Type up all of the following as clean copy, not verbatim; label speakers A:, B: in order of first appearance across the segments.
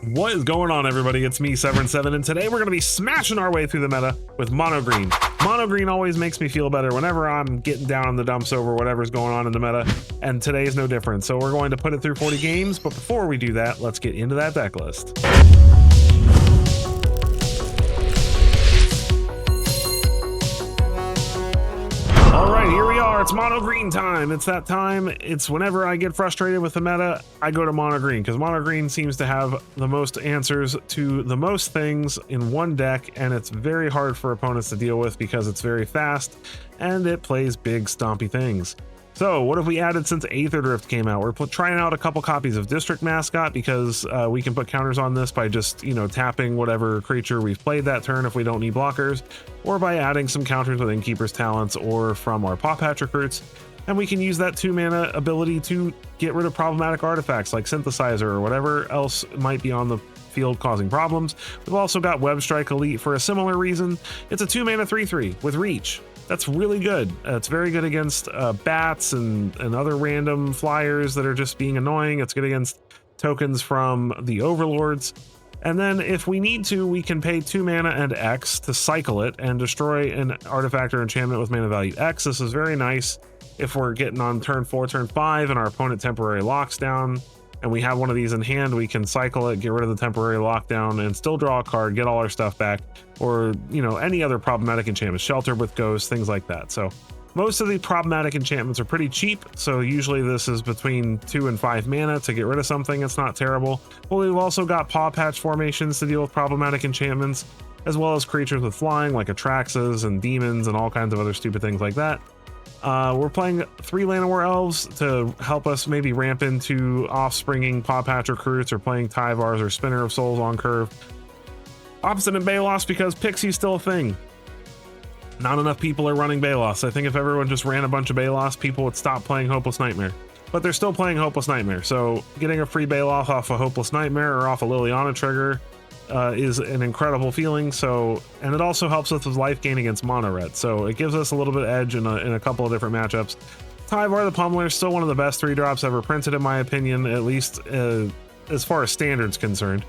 A: What is going on, everybody? It's me, Severin7, and today we're going to be smashing our way through the meta with mono green. Mono green always makes me feel better whenever I'm getting down in the dumps over whatever's going on in the meta, and today is no different. So we're going to put it through 40 games, but before we do that, let's get into that deck list. All right, here we are. It's mono green time. It's that time. It's whenever I get frustrated with the meta, I go to mono green because mono green seems to have the most answers to the most things in one deck, and it's very hard for opponents to deal with because it's very fast and it plays big stompy things. So what have we added since Aether Drift came out? We're trying out a couple copies of District Mascot because we can put counters on this by just, tapping whatever creature we've played that turn if we don't need blockers, or by adding some counters with Innkeeper's Talents or from our Paw Patch recruits. And we can use that 2-mana ability to get rid of problematic artifacts like Synthesizer or whatever else might be on the field causing problems. We've also got Web Strike Elite for a similar reason. It's a 2-mana 3/3 with Reach. That's really good. It's very good against bats and other random flyers that are just being annoying. It's good against tokens from the overlords. And then if we need to, we can pay 2 mana and X to cycle it and destroy an artifact or enchantment with mana value X. This is very nice if we're getting on turn 4, turn 5, and our opponent temporary locks down, and we have one of these in hand. We can cycle it, get rid of the temporary lockdown, and still draw a card, get all our stuff back, or any other problematic enchantment, Shelter with Ghost, things like that. So most of the problematic enchantments are pretty cheap, so usually this is between 2 and 5 mana to get rid of something. It's not terrible. But we've also got Paw Patch formations to deal with problematic enchantments, as well as creatures with flying like Atraxas and demons and all kinds of other stupid things like that. We're playing 3 Llanowar Elves to help us maybe ramp into offspringing Paw Patch recruits, or playing Tyvars or Spinner of Souls on curve. Obstinate Balos because Pixie's still a thing. Not enough people are running Balos. I think if everyone just ran a bunch of Balos, people would stop playing Hopeless Nightmare. But they're still playing Hopeless Nightmare, so getting a free Balos off a Hopeless Nightmare or off a Liliana trigger is an incredible feeling. So, and it also helps us with life gain against mono red, so it gives us a little bit of edge in a couple of different matchups. Tyvar the Pummeler is still one of the best 3-drops ever printed, in my opinion, at least as far as standard's concerned.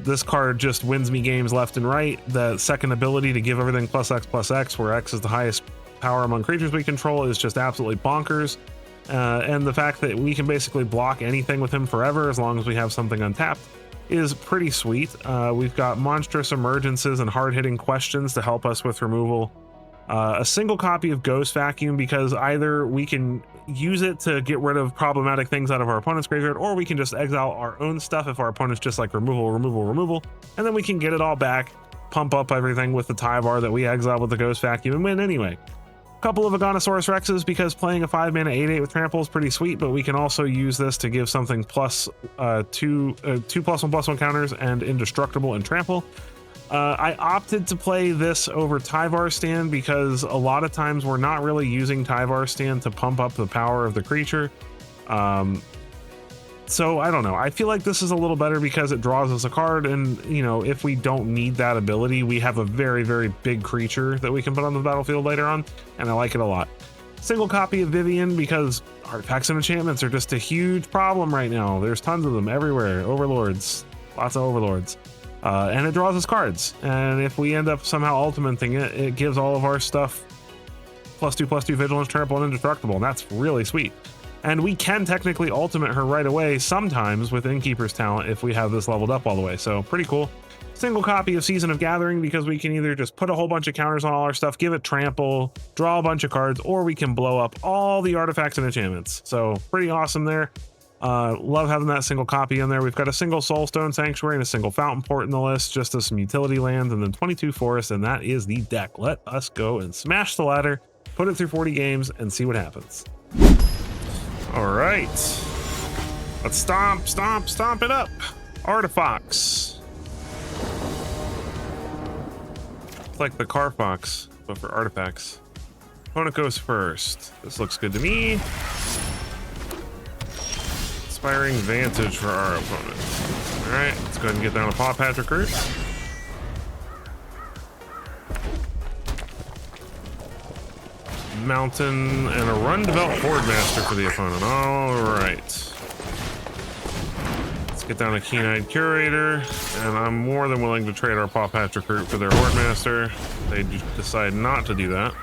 A: This card just wins me games left and right. The second ability to give everything +X/+X, where X is the highest power among creatures we control, is just absolutely bonkers. And the fact that we can basically block anything with him forever as long as we have something untapped is pretty sweet. We've got Monstrous Emergences and hard-hitting questions to help us with removal. A single copy of Ghost Vacuum because either we can use it to get rid of problematic things out of our opponent's graveyard, or we can just exile our own stuff if our opponent's just like removal, and then we can get it all back, pump up everything with the Tyvar that we exile with the Ghost Vacuum, and win anyway. Couple of Aganosaurus Rexes because playing a 5-mana 8/8 with Trample is pretty sweet, but we can also use this to give something two +1/+1 counters and indestructible and Trample. I opted to play this over Tyvar Stand because a lot of times we're not really using Tyvar Stand to pump up the power of the creature. So I don't know. I feel like this is a little better because it draws us a card, and if we don't need that ability, we have a very, very big creature that we can put on the battlefield later on, and I like it a lot. Single copy of Vivian because artifacts and enchantments are just a huge problem right now. There's tons of them everywhere. Overlords, lots of overlords. And it draws us cards, and if we end up somehow ultimating it, it gives all of our stuff +2/+2 Vigilance, Trample, and Indestructible, and that's really sweet. And we can technically ultimate her right away sometimes with Innkeeper's Talent if we have this leveled up all the way, so pretty cool. Single copy of Season of Gathering because we can either just put a whole bunch of counters on all our stuff, give it Trample, draw a bunch of cards, or we can blow up all the artifacts and enchantments. So pretty awesome there. Love having that single copy in there. We've got a single Soulstone Sanctuary and a single Fountain Port in the list, just as some utility lands, and then 22 Forests, and that is the deck. Let us go and smash the ladder, put it through 40 games, and see what happens. All right, let's stomp it up. Artifacts. It's like the Carfox, but for artifacts. Opponent goes first. This looks good to me. Inspiring Vantage for our opponent. All right, let's go ahead and get down to Paw Patch recruit. Mountain and a Run Develop Horde Master for the opponent. All right. Let's Get down a keen-eyed curator, and I'm more than willing to trade our Paw Patch recruit for their Horde Master. They decide not to do that.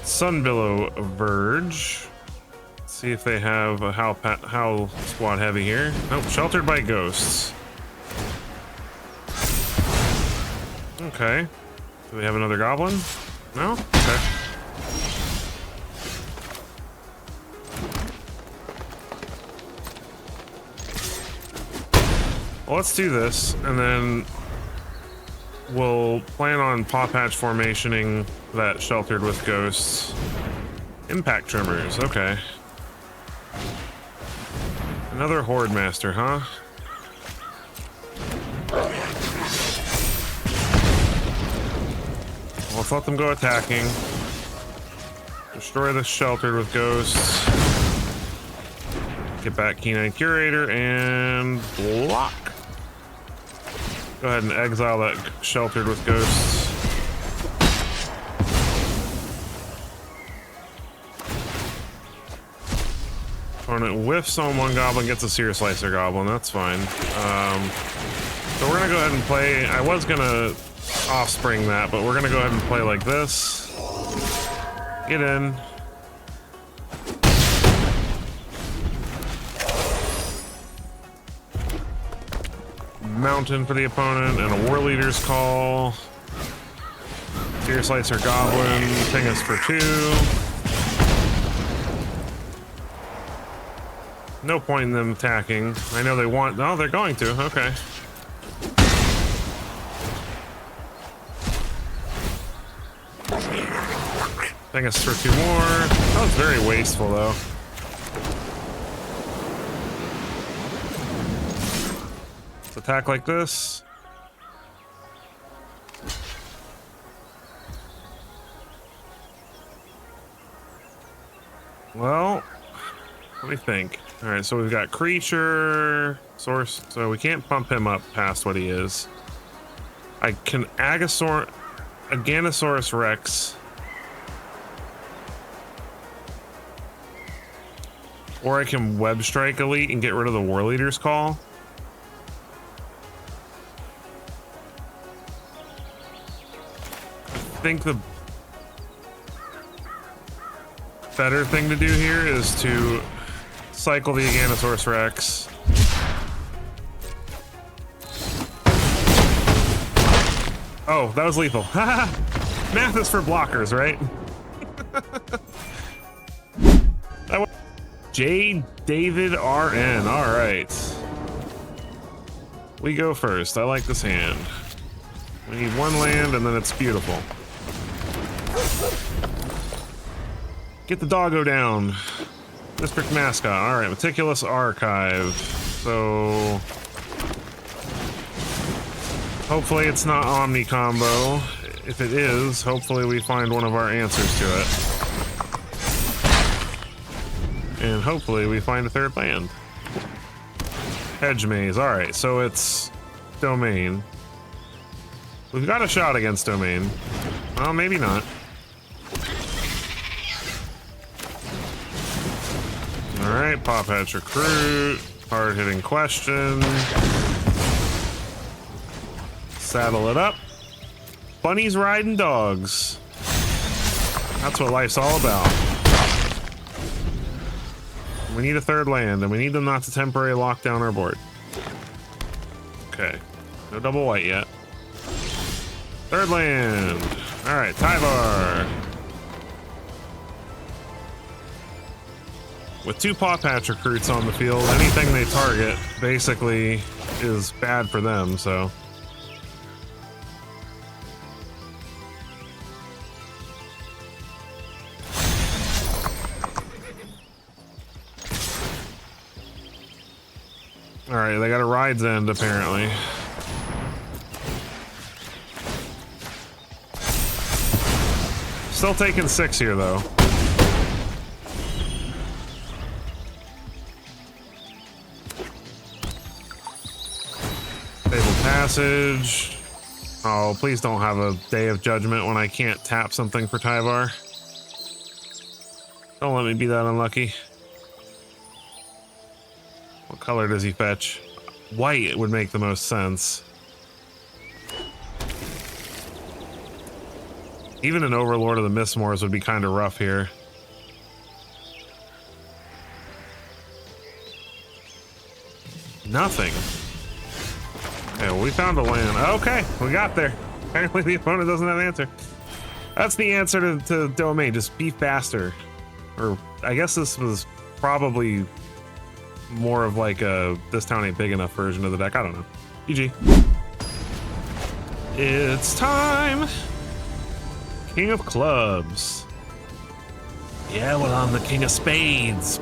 A: Sunbillow Verge. Let's see if they have a Howl Squad heavy here. Nope, Sheltered by Ghosts. Okay. Do we have another goblin? No? Okay. Well, let's do this, and then we'll plan on Paw Patch formationing that Sheltered with Ghosts. Impact Trimmers, okay. Another Horde Master, huh? Let's let them go attacking. Destroy the Sheltered with Ghosts. Get back Keen-Eyed Curator and block. Go ahead and exile that Sheltered with Ghosts. Opponent whiffs on one goblin, gets a Seer Slicer goblin. That's fine. So we're gonna go ahead and play. I was gonna offspring that, but we're gonna go ahead and play like this. Get in. Mountain for the opponent and a War Leader's Call. Seer Slicer Goblin, ping us for 2. No point in them attacking. I know they want. Oh, they're going to. Okay. Ping us for 2 more. That was very wasteful, though. Let's attack like this. Well, let me think. All right, so we've got creature source, so we can't pump him up past what he is. I can Aganosaurus Rex, or I can Web Strike Elite and get rid of the War Leader's Call. I think the better thing to do here is to cycle the Aganosaurus Rex. Oh, that was lethal. Math is for blockers, right? That was J. David RN. All right. We go first. I like this hand. We need 1 land and then it's beautiful. Get the doggo down. District mascot. All right, meticulous archive. So hopefully it's not Omni combo. If it is, hopefully we find one of our answers to it. And hopefully we find a 3rd land. Hedge maze. All right, so it's domain. We've got a shot against domain. Well, maybe not. All right, Paw Patch recruit. Hard-hitting question. Saddle it up. Bunnies riding dogs. That's what life's all about. We need a 3rd land, and we need them not to temporarily lock down our board. Okay. No double white yet. 3rd land. All right, Tyvar. With 2 Paw Patch recruits on the field, anything they target basically is bad for them, so. All right, they got a Ride's End apparently. Still taking 6 here though. Passage. Oh, please don't have a Day of Judgment when I can't tap something for Tyvar. Don't let me be that unlucky. What color does he fetch? White would make the most sense. Even an Overlord of the Mistmores would be kind of rough here. Nothing. Okay, well, we found a land. Okay, we got there. Apparently the opponent doesn't have an answer. That's the answer to Domain. Just be faster. Or I guess this was probably more of like a this town ain't big enough version of the deck. I don't know. GG. It's time. King of Clubs. Yeah, well, I'm the King of Spades.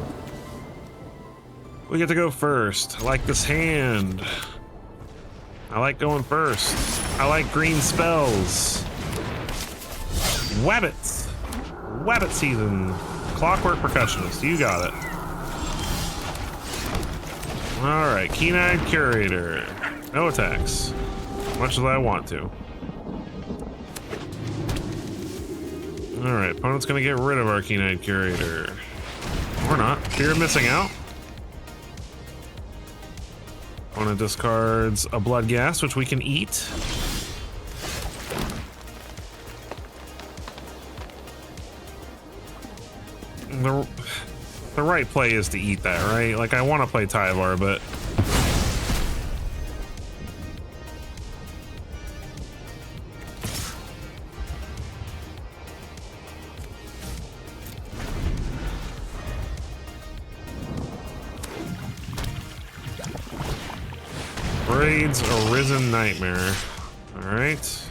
A: We get to go first. I like this hand. I like going first. I like green spells. Wabbits. Wabbit season. Clockwork Percussionist. You got it. Alright, Keen-Eyed Curator. No attacks. Much as I want to. Alright, opponent's gonna get rid of our Keen-Eyed Curator. Or not. Fear of missing out. Opponent discards a Blood Gas, which we can eat. The right play is to eat that, right? Like, I want to play Tyvar, but... Braid's Arisen Nightmare. Alright.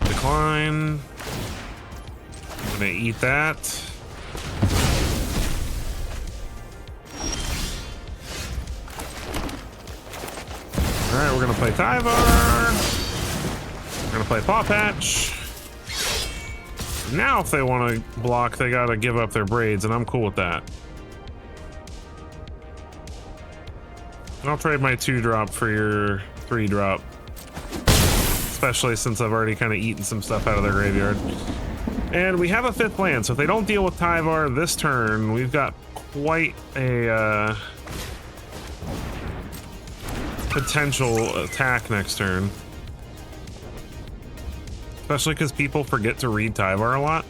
A: Decline. I'm gonna eat that. Alright, we're gonna play Tyvar. We're gonna play Paw Patch. Now if they want to block, they gotta give up their Braids, and I'm cool with that. I'll trade my 2-drop for your 3-drop. Especially since I've already kind of eaten some stuff out of their graveyard. And we have a 5th land, so if they don't deal with Tyvar this turn, we've got quite a potential attack next turn. Especially because people forget to read Tyvar a lot.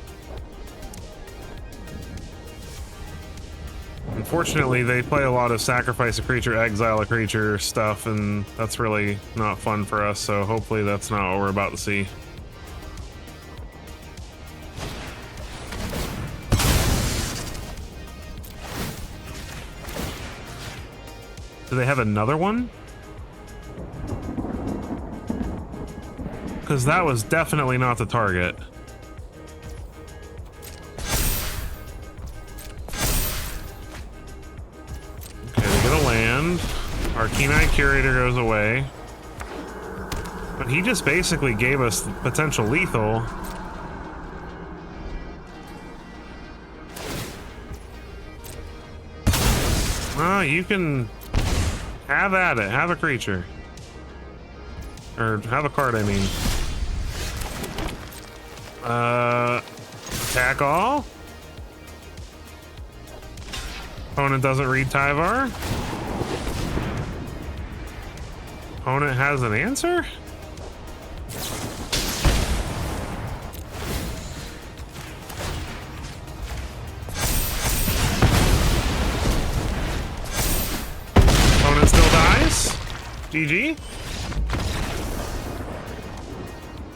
A: Unfortunately, they play a lot of sacrifice a creature, exile a creature stuff, and that's really not fun for us, so hopefully that's not what we're about to see. Do they have another one? Because that was definitely not the target. Our Keen-Eyed Curator goes away. But he just basically gave us potential lethal. Oh, you can have at it. Have a creature. Or have a card, I mean. Attack all? Opponent doesn't read Tyvar. Opponent has an answer? Opponent still dies? GG.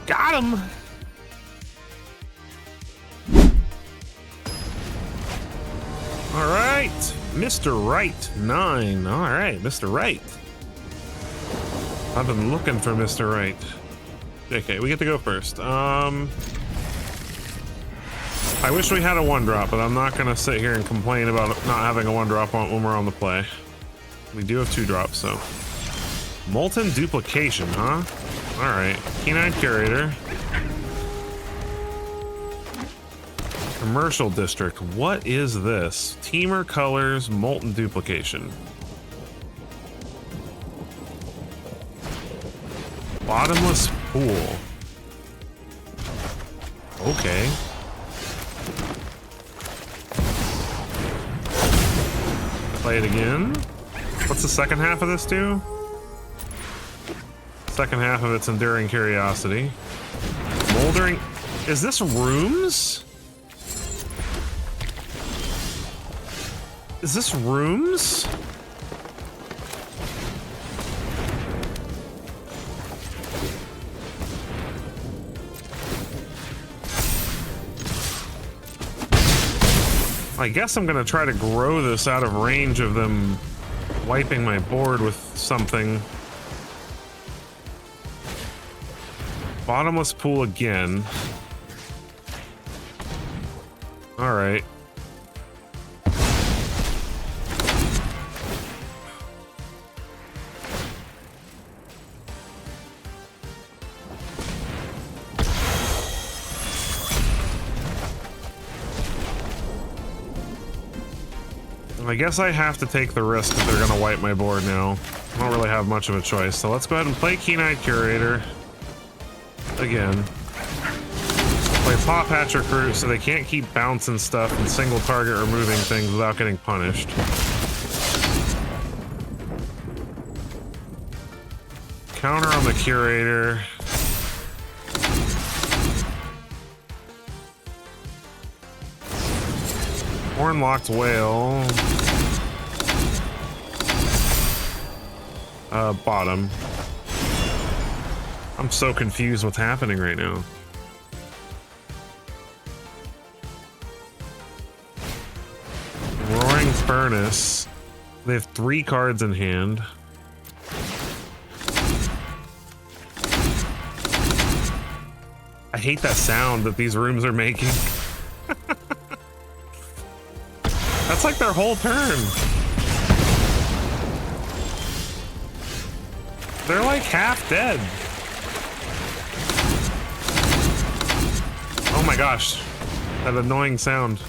A: Got him. All right, Mr. Right 9. All right, Mr. Right. I've been looking for Mr. Right. Okay, we get to go first. I wish we had a 1-drop, but I'm not gonna sit here and complain about not having a 1-drop when we're on the play. We do have 2-drops, so. Molten Duplication, huh? Alright. Keen-Eyed Curator. Commercial District. What is this? Teamer Colors, Molten Duplication. Bottomless Pool. Okay. Play it again. What's the second half of this do? Second half of it's enduring curiosity. Moldering. Is this rooms? Is this rooms? I guess I'm gonna try to grow this out of range of them wiping my board with something. Bottomless pool again. All right. I guess I have to take the risk that they're gonna wipe my board now. I don't really have much of a choice, so let's go ahead and play Keen-Eyed Curator again. Play Paw Patch Recruit so they can't keep bouncing stuff and single target removing things without getting punished. Counter on the Curator. Horn-Locked Whale. Bottom. I'm so confused what's happening right now. Roaring Furnace. They have 3 cards in hand. I hate that sound that these rooms are making. That's like their whole turn. They're like half dead. Oh my gosh, that annoying sound.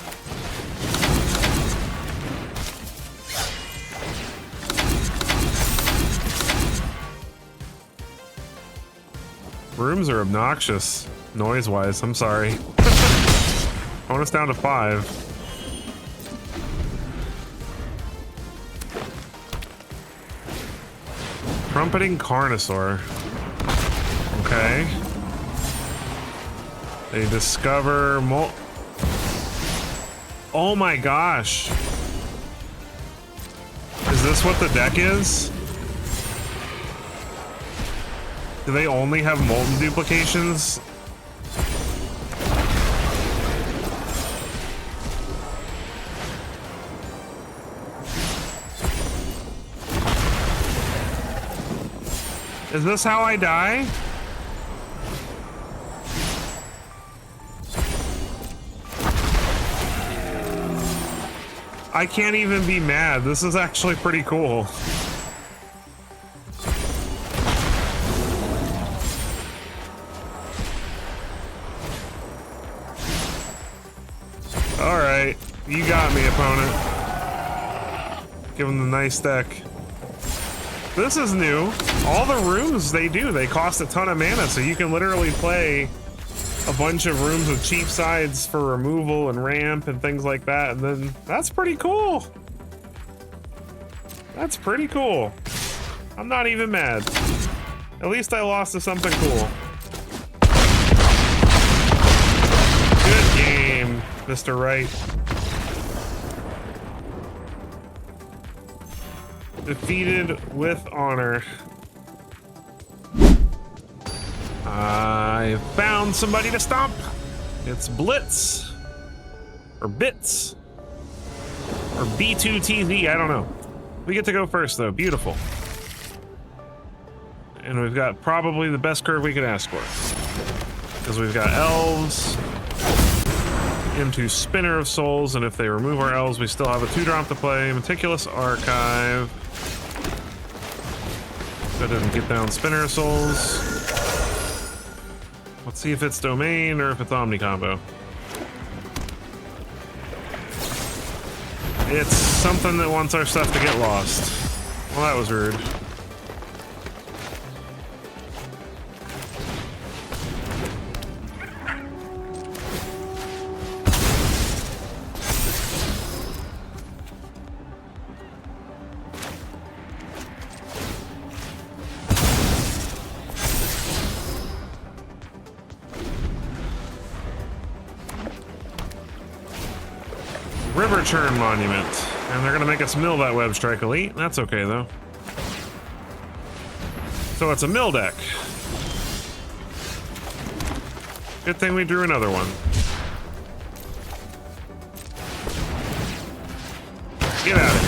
A: Rooms are obnoxious, noise-wise, I'm sorry. Bonus down to 5. Trumpeting Carnosaur. Okay. They discover oh my gosh. Is this what the deck is? Do they only have molten duplications? Is this how I die? I can't even be mad. This is actually pretty cool. All right, you got me, opponent. Give him the nice deck. This is new. All the rooms they cost a ton of mana, so you can literally play a bunch of rooms with cheap sides for removal and ramp and things like that, and then that's pretty cool. That's pretty cool. I'm not even mad. At least I lost to something cool. Good game, Mr. Wright. Defeated with honor. I found somebody to stomp. It's Blitz. Or Bits. Or B2TZ, I don't know. We get to go first though, beautiful. And we've got probably the best curve we could ask for. Because we've got elves into Spinner of Souls, and if they remove our elves, we still have a 2-drop to play. Meticulous Archive. Go ahead and get down Spinner of Souls. Let's see if it's Domain or if it's Omni Combo. It's something that wants our stuff to get lost. Well, that was rude. River Churn Monument. And they're gonna make us mill that Web Strike Elite. That's okay though. So it's a mill deck. Good thing we drew another one. Get out of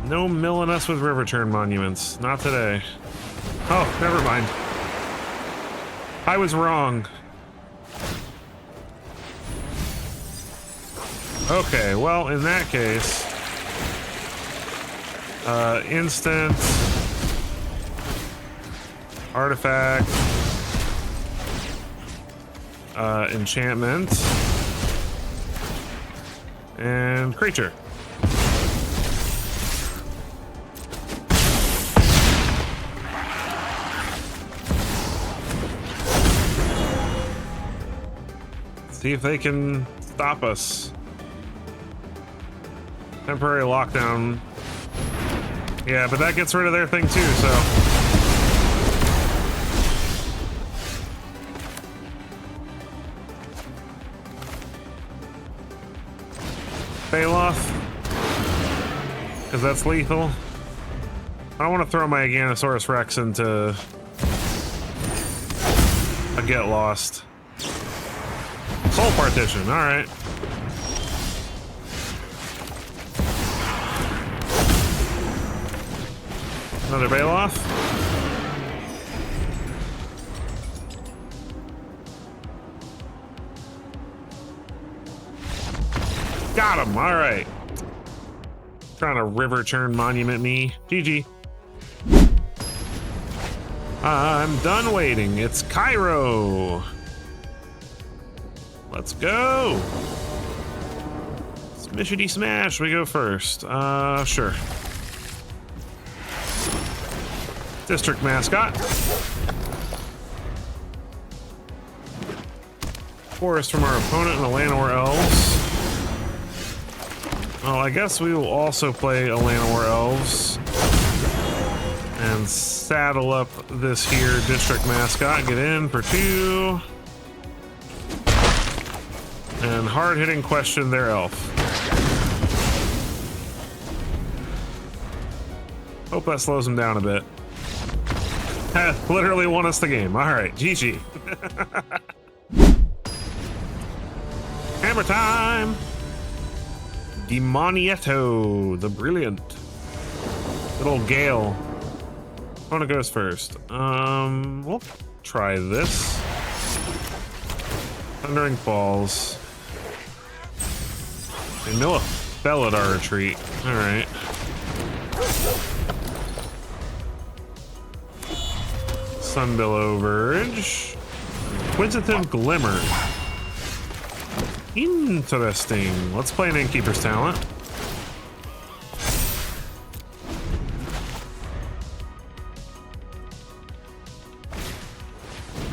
A: here. No milling us with River Churn Monuments. Not today. Oh, never mind. I was wrong. Okay, well, in that case, instant, artifact, enchantment, and creature. See if they can stop us. Temporary lockdown. Yeah, but that gets rid of their thing too, so. Baloth. Because that's lethal. I don't want to throw my Giganosaurus Rex into a get lost. Soul Partition, alright. Another Baloth. Got him, alright. Trying to River Churn Monument me. GG. I'm done waiting. It's Cairo. Let's go. Smishity smash. We go first. Sure. District mascot. Forest from our opponent and the Llanowar Elves. Well, I guess we will also play a Llanowar Elves and saddle up this here district mascot. Get in for 2. And hard-hitting question their elf. Hope that slows him down a bit. Literally won us the game. Alright, GG. Hammer time! Demonietto, the Brilliant. Good old Gale. Opponent goes first. We'll try this. Thundering Falls. They mill a spell at our retreat. Alright. Sunbillow Verge. Quintative Glimmer. Interesting. Let's play an Innkeeper's Talent.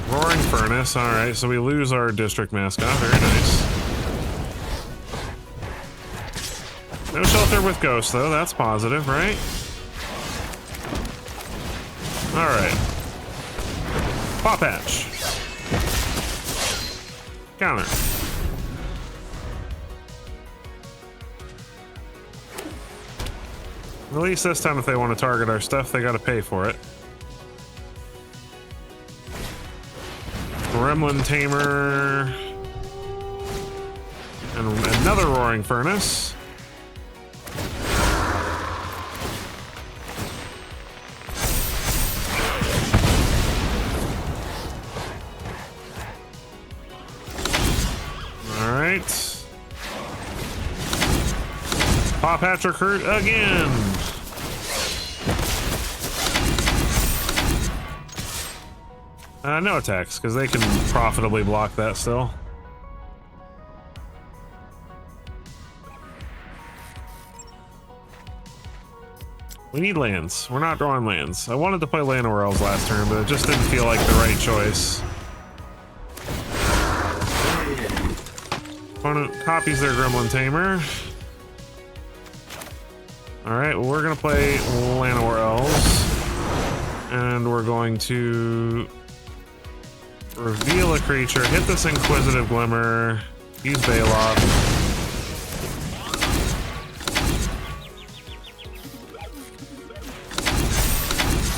A: Roaring Furnace. Alright, so we lose our district mascot. Very nice. No shelter with Ghost, though. That's positive, right? Alright. Paw Patch. Counter. At least this time, if they want to target our stuff, they got to pay for it. Gremlin Tamer. And another Roaring Furnace. Alright. Paw Patch Recruit again. No attacks, because they can profitably block that still. We need lands. We're not drawing lands. I wanted to play Llanowar Elves last turn, but it just didn't feel like the right choice. Opponent copies their Gremlin Tamer. Alright, well, we're going to play Llanowar Elves. And we're going to Reveal a creature. Hit this Inquisitive Glimmer. Use Baloth.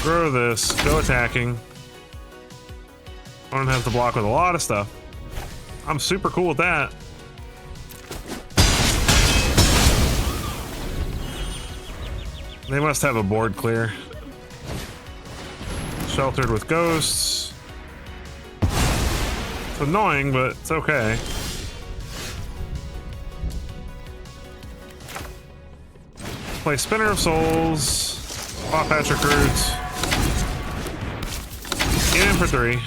A: Grow this. Go attacking. Opponent has to block with a lot of stuff. I'm super cool with that. They must have a board clear. Sheltered with ghosts. It's annoying, but it's okay. Play Spinner of Souls. Pop Patch Recruits. Get in for 3.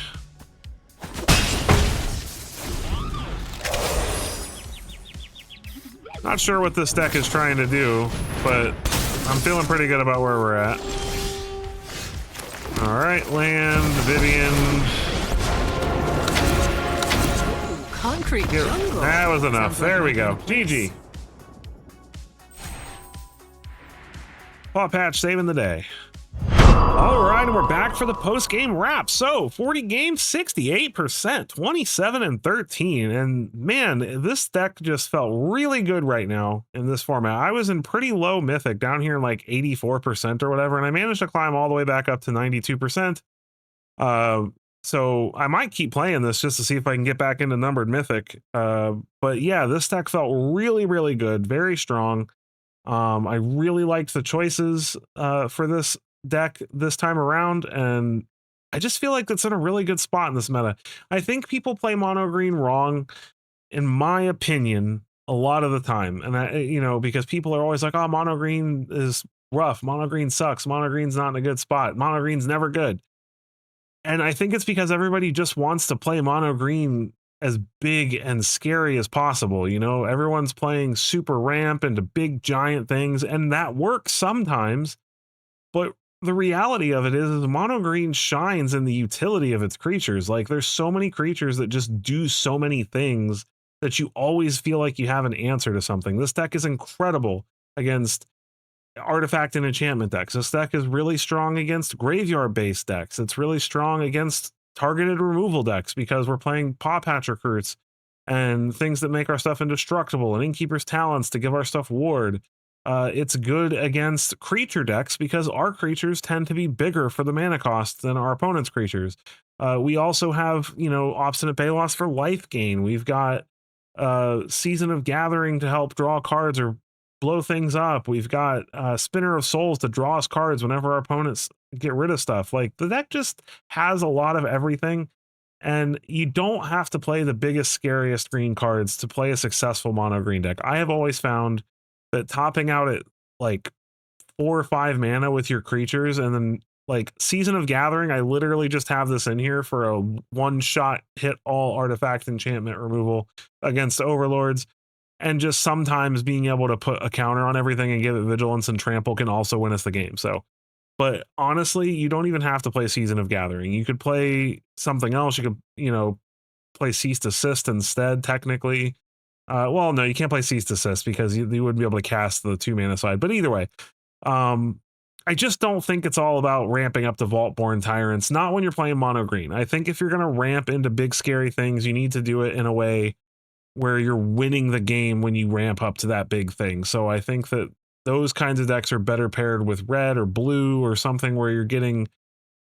A: Not sure what this deck is trying to do, but I'm feeling pretty good about where we're at. Alright, land, Vivian.
B: Concrete jungle.
A: That was enough. There we go. GG. Paw Patch saving the day. All right, and we're back for the post-game wrap. So 40 games, 68%, 27 and 13. And man, this deck just felt really good right now in this format. I was in pretty low mythic, down here in like 84% or whatever, and I managed to climb all the way back up to 92%. So I might keep playing this just to see if I can get back into numbered mythic. But yeah, this deck felt really, really good, very strong. I really liked the choices for this deck this time around, and I just feel like it's in a really good spot in this meta. I think people play mono green wrong, in my opinion, a lot of the time. And because people are always like, oh, mono green is rough, mono green sucks, mono green's not in a good spot, mono green's never good. And I think it's because everybody just wants to play mono green as big and scary as possible. Everyone's playing super ramp into big giant things, and that works sometimes, but the reality of it is mono green shines in the utility of its creatures. Like, there's so many creatures that just do so many things that you always feel like you have an answer to something. This deck is incredible against artifact and enchantment decks. This deck is really strong against graveyard based decks. It's really strong against targeted removal decks because we're playing Paw Patch Recruits and things that make our stuff indestructible, and Innkeeper's Talents to give our stuff ward. It's good against creature decks because our creatures tend to be bigger for the mana cost than our opponent's creatures. We also have, Obstinate Baloth for life gain. We've got Season of Gathering to help draw cards or blow things up. We've got Spinner of Souls to draw us cards whenever our opponents get rid of stuff. Like, the deck just has a lot of everything, and you don't have to play the biggest, scariest green cards to play a successful mono green deck. I have always found that topping out at like 4 or 5 mana with your creatures, and then like Season of Gathering, I literally just have this in here for a one-shot hit all artifact enchantment removal against overlords, and just sometimes being able to put a counter on everything and give it vigilance and trample can also win us the game. So, but honestly, you don't even have to play Season of Gathering. You could play something else. You could, play Cease Assist instead, technically. Well, no, you can't play Cease Assist because you wouldn't be able to cast the 2 mana side. But either way, I just don't think it's all about ramping up to Vaultborn Tyrants. Not when you're playing mono green. I think if you're going to ramp into big scary things, you need to do it in a way where you're winning the game when you ramp up to that big thing. So I think that those kinds of decks are better paired with red or blue or something where you're getting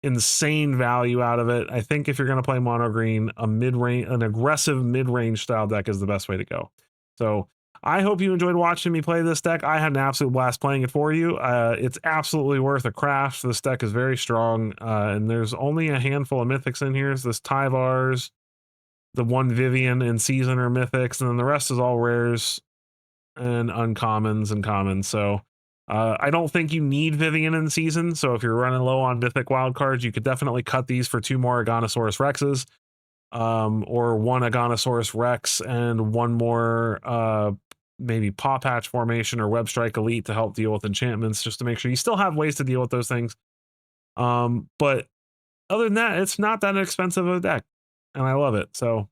A: insane value out of it. I think if you're going to play mono green, an aggressive mid-range style deck is the best way to go. So I hope you enjoyed watching me play this deck. I had an absolute blast playing it for you. It's absolutely worth a craft. This deck is very strong, and there's only a handful of mythics in here. It's this Tyvar's, the one Vivian in season or mythics, and then the rest is all rares and uncommons and commons. So I don't think you need Vivian in season. So if you're running low on mythic wildcards, you could definitely cut these for 2 more Aganosaurus Rexes, or 1 Aganosaurus Rex and 1 more maybe Paw Patch Formation or Web Strike Elite to help deal with enchantments, just to make sure you still have ways to deal with those things. But other than that, it's not that expensive of a deck, and I love it. So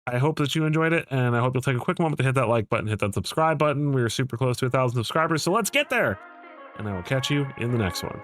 A: I hope that you enjoyed it, and I hope you'll take a quick moment to hit that like button, hit that subscribe button. We're super close to 1,000 subscribers, so let's get there, and I will catch you in the next one.